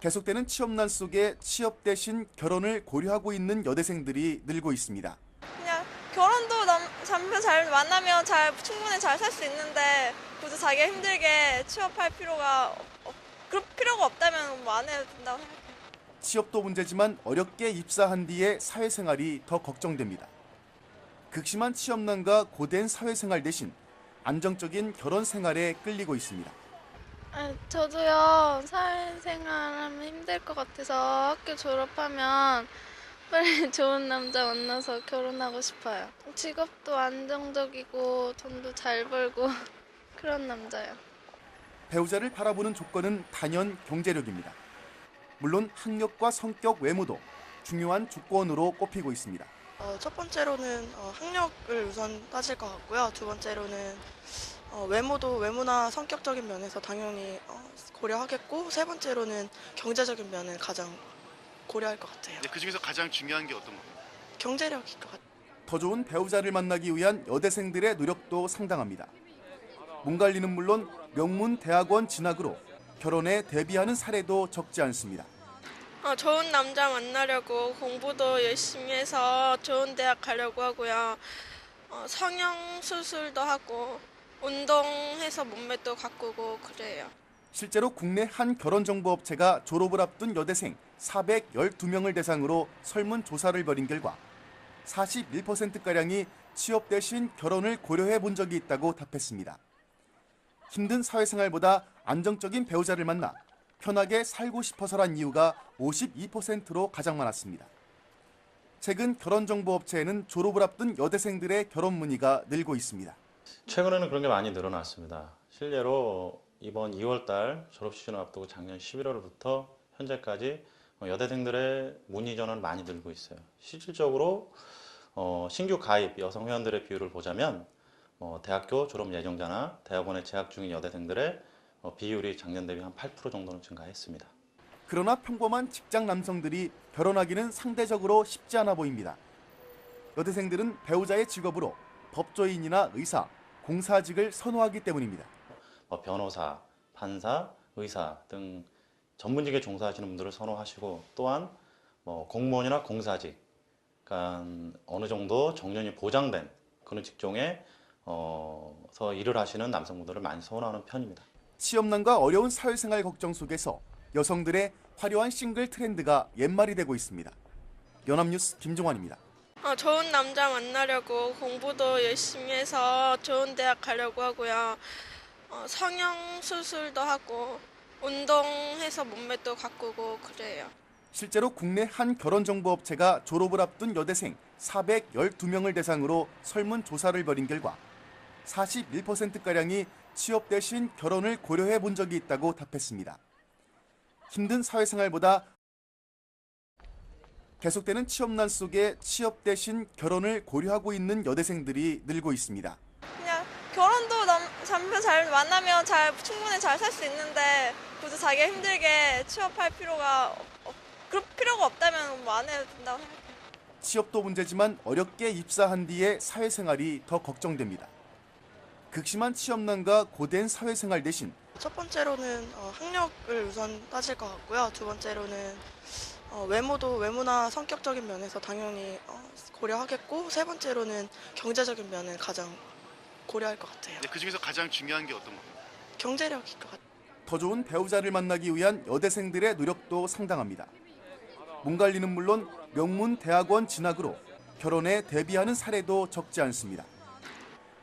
계속되는 취업난 속에 취업 대신 결혼을 고려하고 있는 여대생들이 늘고 있습니다. 그냥 결혼도 남편 잘 만나면 충분히 잘 살 수 있는데 굳이 자기가 힘들게 취업할 그럴 필요가 없다면 뭐 안 해도 된다고 생각해요. 취업도 문제지만 어렵게 입사한 뒤의 사회생활이 더 걱정됩니다. 극심한 취업난과 고된 사회생활 대신 안정적인 결혼 생활에 끌리고 있습니다. 저도요, 사회생활하면 힘들 것 같아서 학교 졸업하면 빨리 좋은 남자 만나서 결혼하고 싶어요. 직업도 안정적이고 돈도 잘 벌고 그런 남자요. 배우자를 바라보는 조건은 단연 경제력입니다. 물론 학력과 성격, 외모도 중요한 조건으로 꼽히고 있습니다. 첫 번째로는 학력을 우선 따질 것 같고요. 두 번째로는 외모나 성격적인 면에서 당연히 고려하겠고, 세 번째로는 경제적인 면을 가장 고려할 것 같아요. 그 중에서 가장 중요한 게 어떤 겁니까? 경제력일 것 같아요. 더 좋은 배우자를 만나기 위한 여대생들의 노력도 상당합니다. 몸관리는 물론 명문 대학원 진학으로 결혼에 대비하는 사례도 적지 않습니다. 좋은 남자 만나려고 공부도 열심히 해서 좋은 대학 가려고 하고요. 성형 수술도 하고 운동해서 몸매도 가꾸고 그래요. 실제로 국내 한 결혼정보업체가 졸업을 앞둔 여대생 412명을 대상으로 설문조사를 벌인 결과 41%가량이 취업 대신 결혼을 고려해 본 적이 있다고 답했습니다. 힘든 사회생활보다 안정적인 배우자를 만나 편하게 살고 싶어서란 이유가 52%로 가장 많았습니다. 최근 결혼정보업체에는 졸업을 앞둔 여대생들의 결혼 문의가 늘고 있습니다. 최근에는 그런 게 많이 늘어났습니다. 실례로 이번 2월 달 졸업 시즌을 앞두고 작년 11월부터 현재까지 여대생들의 문의 전화는 많이 늘고 있어요. 실질적으로 신규 가입 여성 회원들의 비율을 보자면 대학교 졸업 예정자나 대학원에 재학 중인 여대생들의 비율이 작년 대비 한 8% 정도는 증가했습니다. 그러나 평범한 직장 남성들이 결혼하기는 상대적으로 쉽지 않아 보입니다. 여대생들은 배우자의 직업으로 법조인이나 의사, 공사직을 선호하기 때문입니다. 변호사, 판사, 의사 등 전문직에 종사하시는 분들을 선호하시고, 또한 공무원이나 공사직, 그러니까 어느 정도 정년이 보장된 그런 직종에 서 일을 하시는 남성분들을 많이 선호하는 편입니다. 취업난과 어려운 사회생활 걱정 속에서 여성들의 화려한 싱글 트렌드가 옛말이 되고 있습니다. 연합뉴스 김종환입니다. 좋은 남자 만나려고 공부도 열심히 해서 좋은 대학 가려고 하고요. 성형 수술도 하고 운동해서 몸매도 가꾸고 그래요. 실제로 국내 한 결혼정보업체가 졸업을 앞둔 여대생 412명을 대상으로 설문조사를 벌인 결과 41%가량이 취업 대신 결혼을 고려해 본 적이 있다고 답했습니다. 힘든 사회생활보다 계속되는 취업난 속에 취업 대신 결혼을 고려하고 있는 여대생들이 늘고 있습니다. 그냥 결혼도 남편 잘 만나면 충분히 잘 살 수 있는데 굳이 자기가 힘들게 그럴 필요가 없다면 뭐 안 해도 된다고 생각해요. 취업도 문제지만 어렵게 입사한 뒤의 사회생활이 더 걱정됩니다. 극심한 취업난과 고된 사회생활 대신 첫 번째로는 학력을 우선 따질 것 같고요. 두 번째로는 외모나 성격적인 면에서 당연히 고려하겠고, 세 번째로는 경제적인 면을 가장 고려할 것 같아요. 그 중에서 가장 중요한 게 어떤 겁니까? 경제력일 것 같아요. 더 좋은 배우자를 만나기 위한 여대생들의 노력도 상당합니다. 몸관리는 물론 명문 대학원 진학으로 결혼에 대비하는 사례도 적지 않습니다.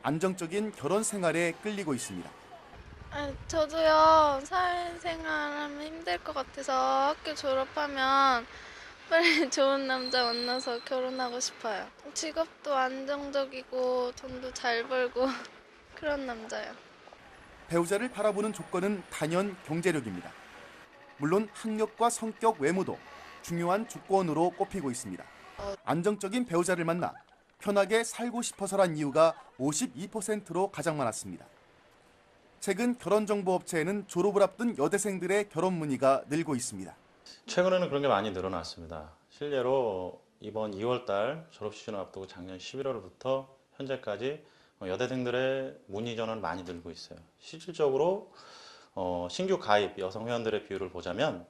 안정적인 결혼 생활에 끌리고 있습니다. 저도요, 사회생활하면 힘들 것 같아서 학교 졸업하면 빨리 좋은 남자 만나서 결혼하고 싶어요. 직업도 안정적이고 돈도 잘 벌고 그런 남자요. 배우자를 바라보는 조건은 단연 경제력입니다. 물론 학력과 성격, 외모도 중요한 조건으로 꼽히고 있습니다. 안정적인 배우자를 만나 편하게 살고 싶어서란 이유가 52%로 가장 많았습니다. 최근 결혼정보업체에는 졸업을 앞둔 여대생들의 결혼 문의가 늘고 있습니다. 최근에는 그런 게 많이 늘어났습니다. 실례로 이번 2월 달 졸업 시즌을 앞두고 작년 11월부터 현재까지 여대생들의 문의 전화는 많이 늘고 있어요. 실질적으로 신규 가입 여성 회원들의 비율을 보자면